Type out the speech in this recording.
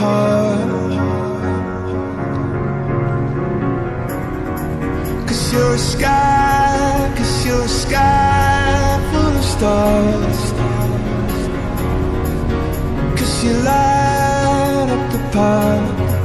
heart. 'Cause you're a sky, 'cause you're a sky full of stars. 'Cause you light up the path.